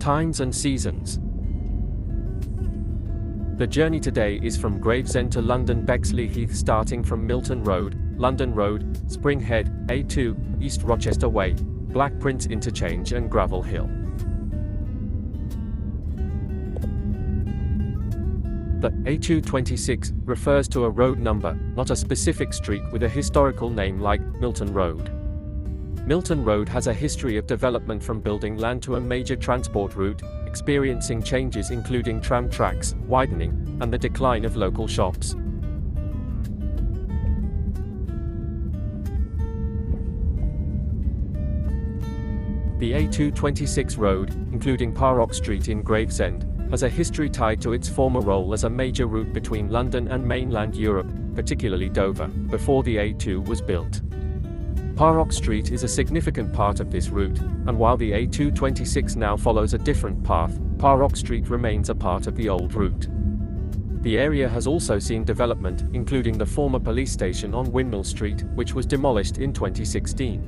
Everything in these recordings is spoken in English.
Times and seasons. The journey today is from Gravesend to London Bexley Heath, starting from Milton Road, London Road, Springhead, A2, East Rochester Way, Black Prince Interchange and Gravel Hill. The A226 refers to a road number, not a specific street with a historical name like Milton Road. Milton Road has a history of development from building land to a major transport route, experiencing changes including tram tracks, widening, and the decline of local shops. The A226 road, including Parrock Street in Gravesend, has a history tied to its former role as a major route between London and mainland Europe, particularly Dover, before the A2 was built. Parrock Street is a significant part of this route, and while the A226 now follows a different path, Parrock Street remains a part of the old route. The area has also seen development, including the former police station on Windmill Street, which was demolished in 2016.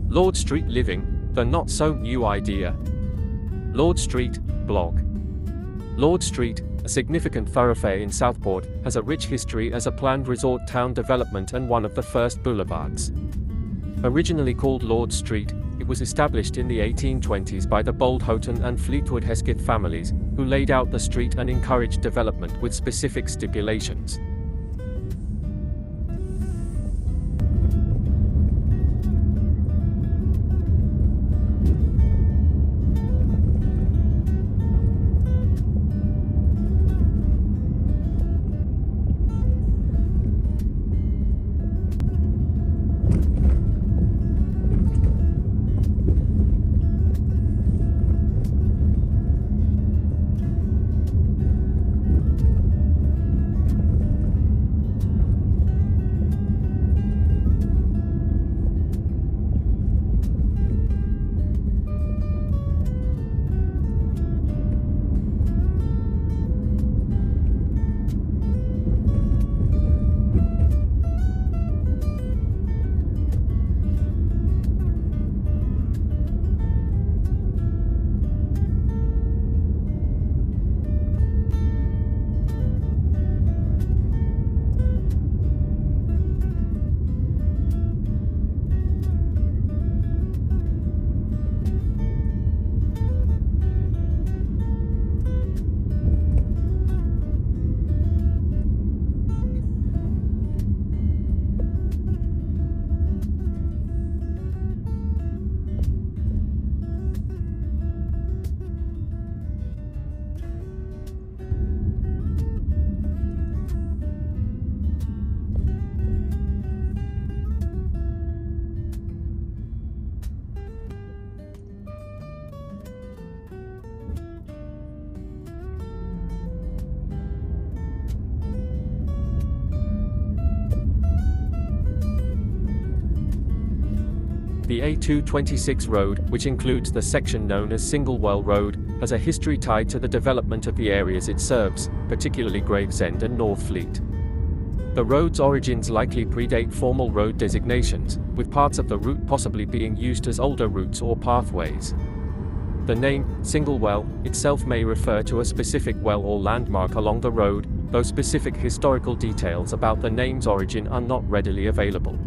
Lord Street living, the not-so-new idea. Lord Street, blog. Lord Street, a significant thoroughfare in Southport, has a rich history as a planned resort town development and one of the first boulevards. Originally called Lord Street, it was established in the 1820s by the Bold Houghton and Fleetwood Hesketh families, who laid out the street and encouraged development with specific stipulations. The A226 road, which includes the section known as Singlewell Road, has a history tied to the development of the areas it serves, particularly Gravesend and Northfleet. The road's origins likely predate formal road designations, with parts of the route possibly being used as older routes or pathways. The name, Singlewell, itself may refer to a specific well or landmark along the road, though specific historical details about the name's origin are not readily available.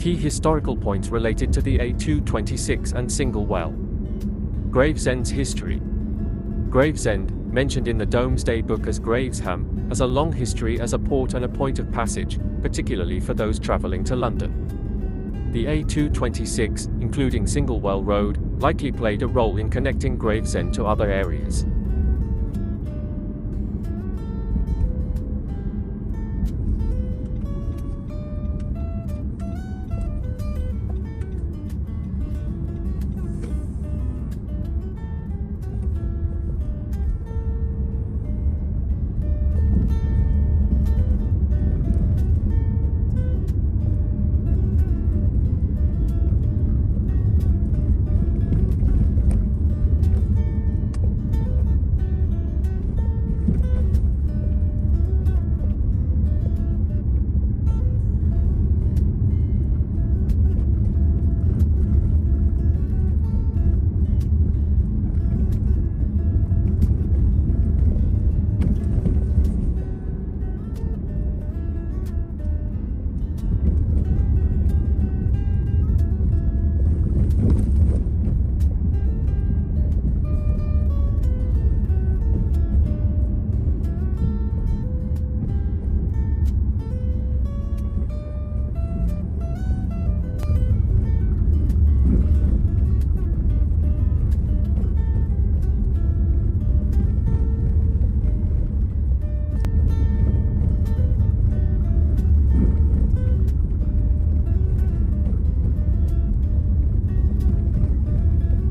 Key historical points related to the A226 and Single Well. Gravesend's history. Gravesend, mentioned in the Domesday Book as Gravesham, has a long history as a port and a point of passage, particularly for those travelling to London. The A226, including Singlewell Road, likely played a role in connecting Gravesend to other areas.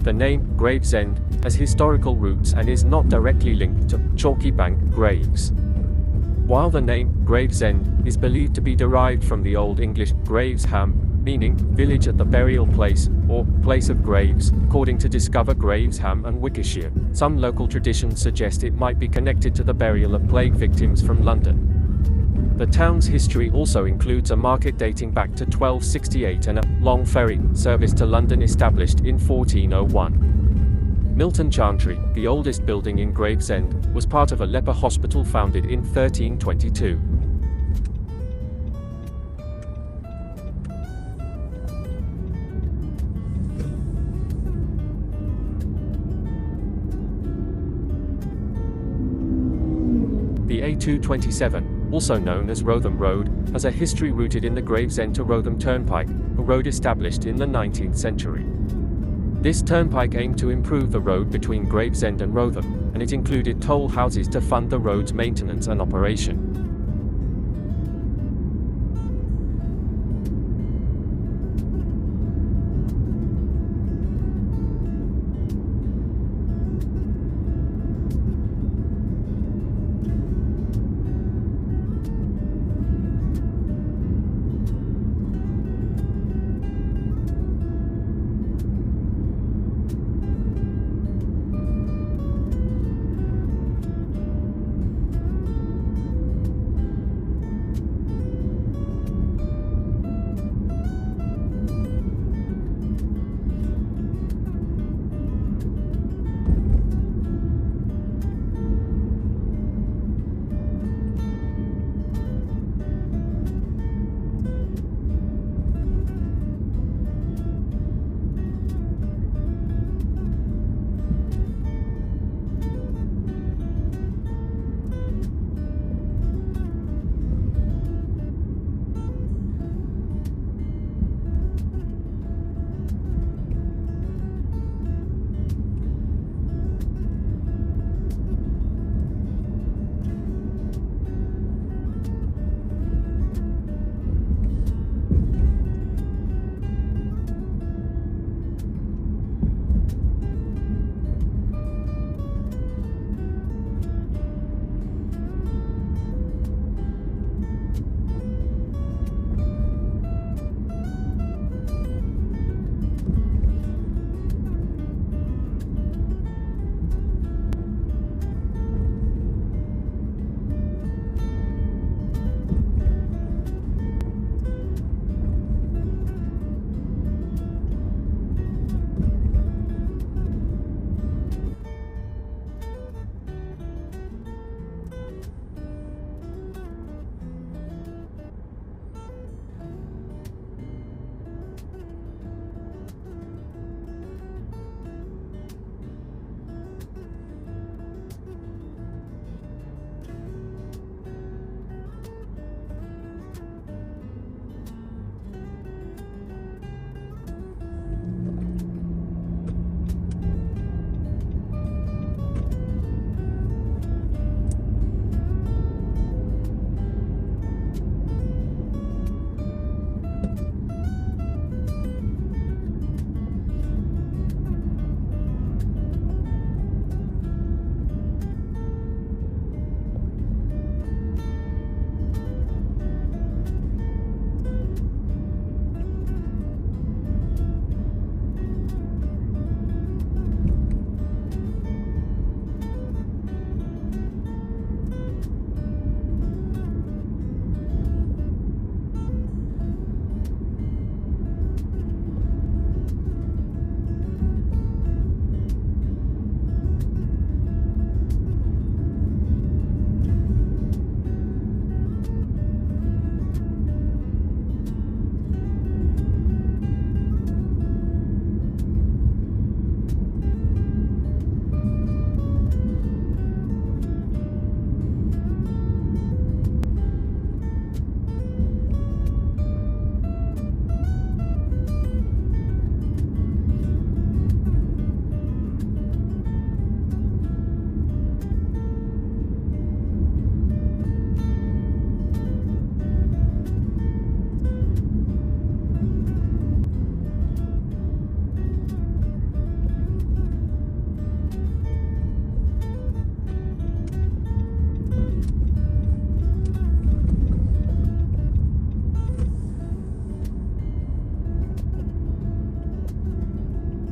The name Gravesend has historical roots and is not directly linked to Chalky Bank graves. While the name Gravesend is believed to be derived from the Old English Gravesham, meaning village at the burial place or place of graves, according to Discover Gravesham and Wickershire, some local traditions suggest it might be connected to the burial of plague victims from London. The town's history also includes a market dating back to 1268 and a long ferry service to London established in 1401. Milton Chantry, the oldest building in Gravesend, was part of a leper hospital founded in 1322. The A227, also known as Rotham Road, has a history rooted in the Gravesend to Rotham Turnpike, a road established in the 19th century. This turnpike aimed to improve the road between Gravesend and Rotham, and it included toll houses to fund the road's maintenance and operation.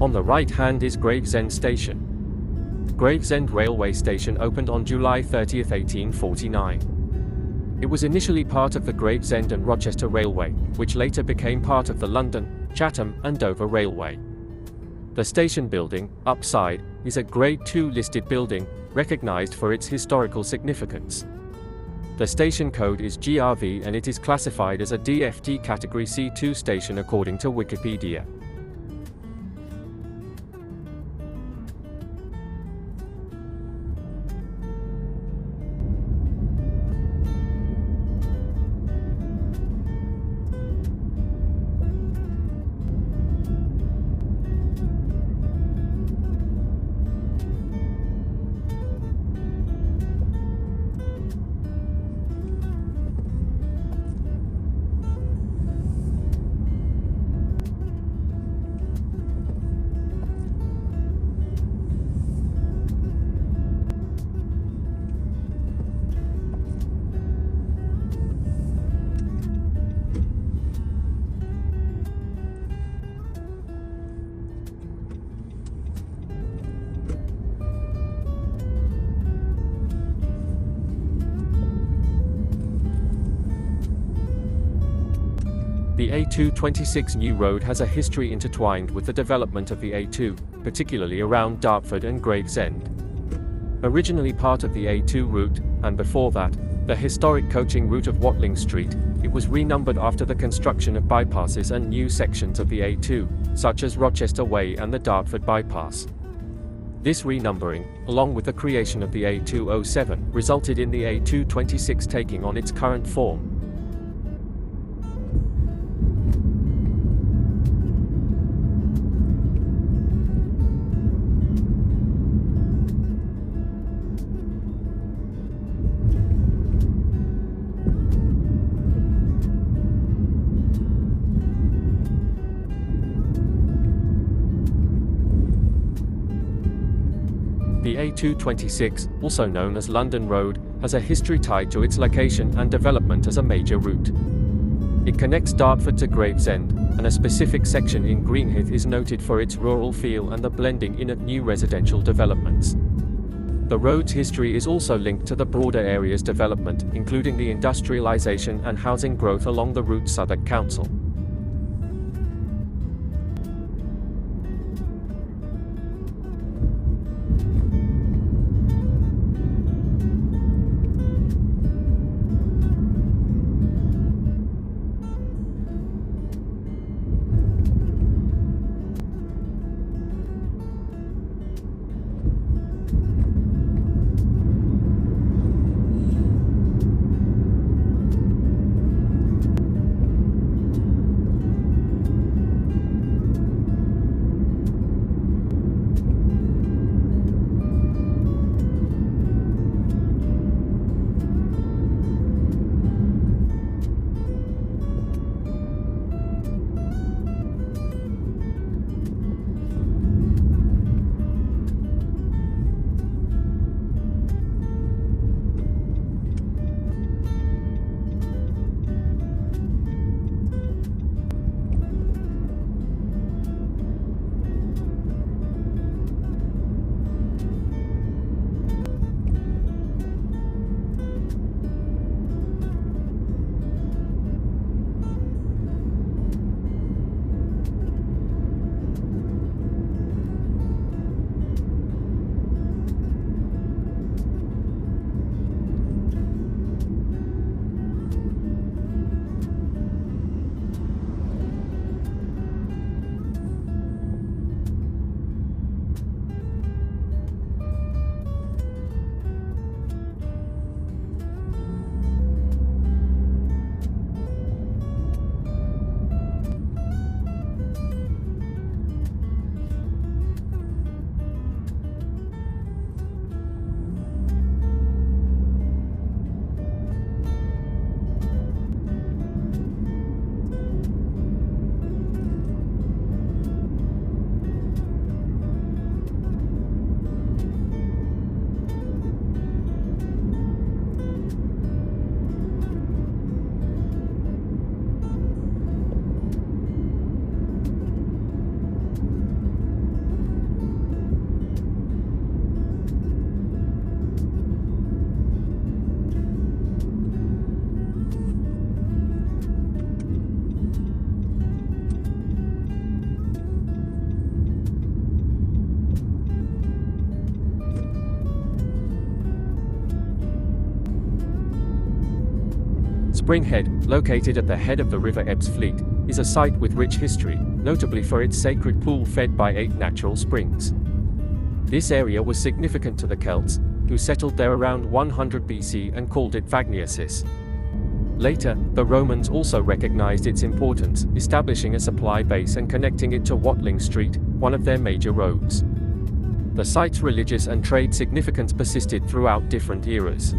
On the right hand is Gravesend Station. Gravesend railway station opened on July 30, 1849. It was initially part of the Gravesend and Rochester Railway, which later became part of the London, Chatham and Dover Railway. The station building, upside, is a Grade II listed building, recognized for its historical significance. The station code is GRV and it is classified as a DFT Category C2 station according to Wikipedia. The A226 New Road has a history intertwined with the development of the A2, particularly around Dartford and Gravesend. Originally part of the A2 route, and before that, the historic coaching route of Watling Street, it was renumbered after the construction of bypasses and new sections of the A2, such as Rochester Way and the Dartford Bypass. This renumbering, along with the creation of the A207, resulted in the A226 taking on its current form. The A226, also known as London Road, has a history tied to its location and development as a major route. It connects Dartford to Gravesend, and a specific section in Greenhithe is noted for its rural feel and the blending in of new residential developments. The road's history is also linked to the broader area's development, including the industrialisation and housing growth along the route's Southwark Council. Springhead, located at the head of the River Ebbsfleet, is a site with rich history, notably for its sacred pool fed by 8 natural springs. This area was significant to the Celts, who settled there around 100 BC and called it Vagniasis. Later, the Romans also recognized its importance, establishing a supply base and connecting it to Watling Street, one of their major roads. The site's religious and trade significance persisted throughout different eras.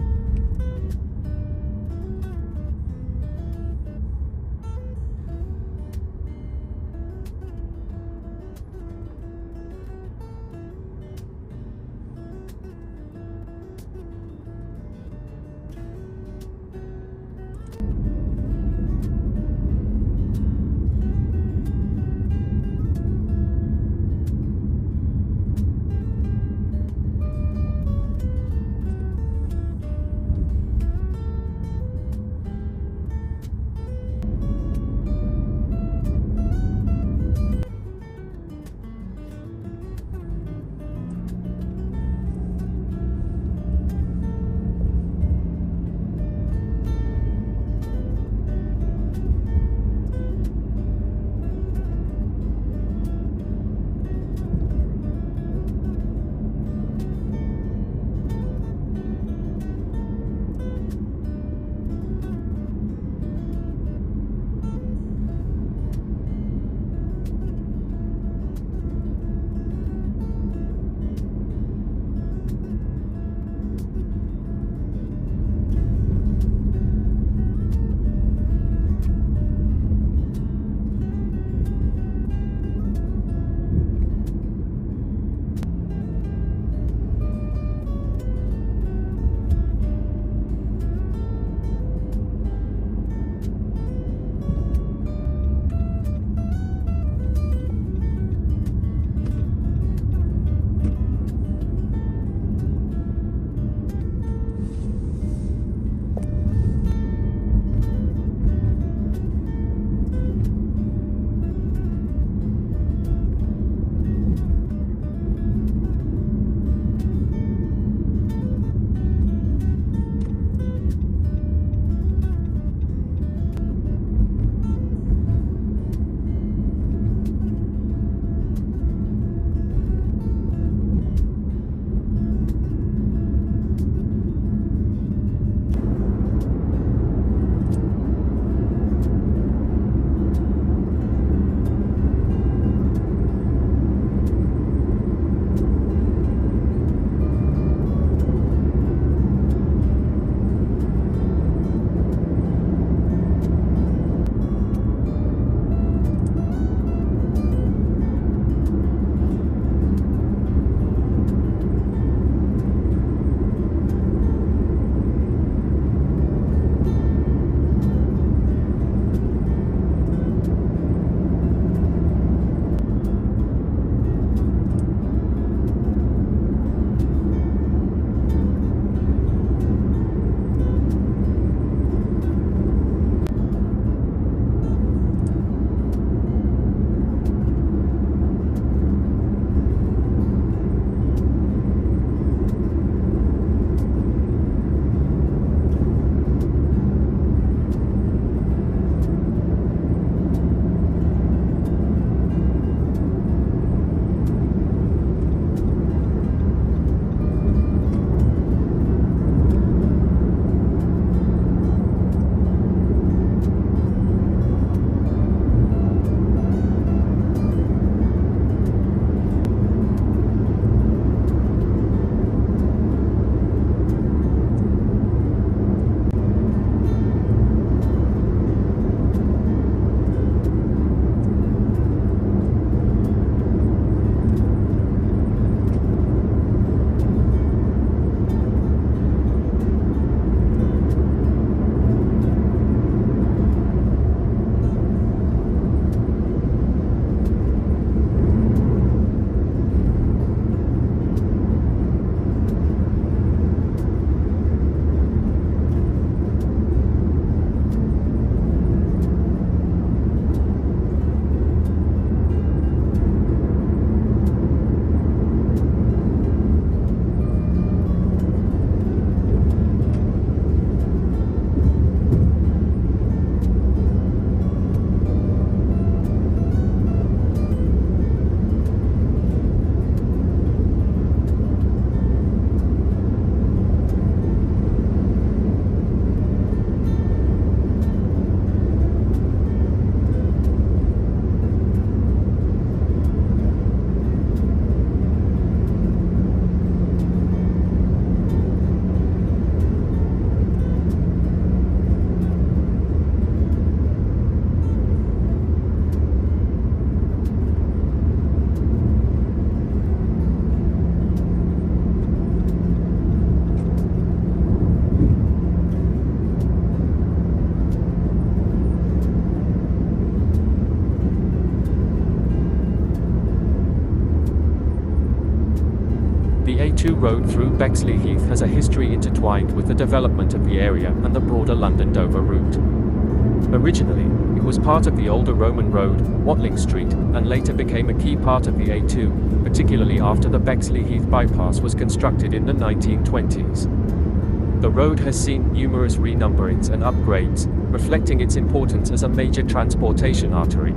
A2 road through Bexley Heath has a history intertwined with the development of the area and the broader London-Dover route. Originally, it was part of the older Roman road, Watling Street, and later became a key part of the A2, particularly after the Bexley Heath bypass was constructed in the 1920s. The road has seen numerous renumberings and upgrades, reflecting its importance as a major transportation artery.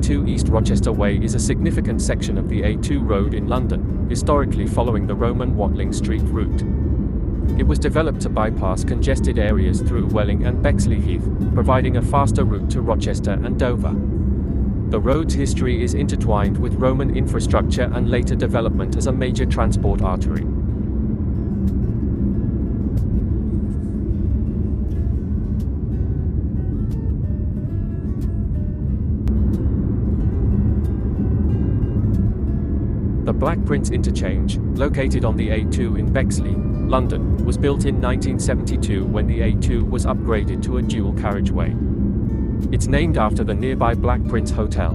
A2 East Rochester Way is a significant section of the A2 road in London, historically following the Roman Watling Street route. It was developed to bypass congested areas through Welling and Bexley Heath, providing a faster route to Rochester and Dover. The road's history is intertwined with Roman infrastructure and later development as a major transport artery. The The Black Prince interchange, located on the A2 in Bexley, London, was built in 1972 when the A2 was upgraded to a dual carriageway. It's named after the nearby Black Prince Hotel.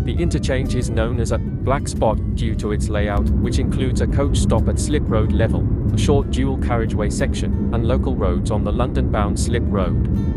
The interchange is known as a black spot due to its layout, which includes a coach stop at Slip Road level, a short dual carriageway section, and local roads on the London-bound Slip Road.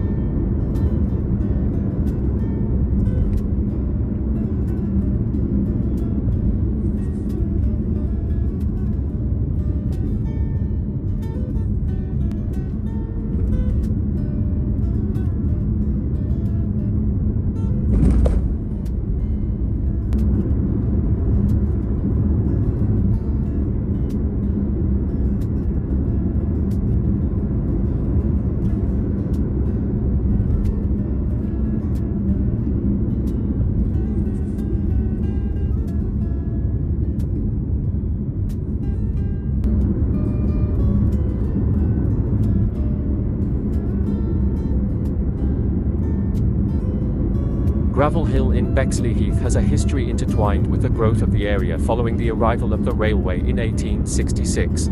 Gravel Hill in Bexley Heath has a history intertwined with the growth of the area following the arrival of the railway in 1866.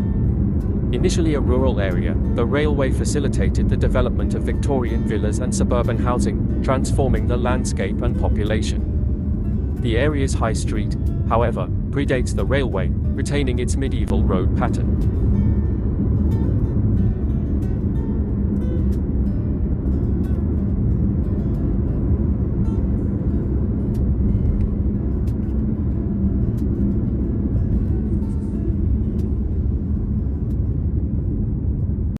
Initially a rural area, the railway facilitated the development of Victorian villas and suburban housing, transforming the landscape and population. The area's high street, however, predates the railway, retaining its medieval road pattern.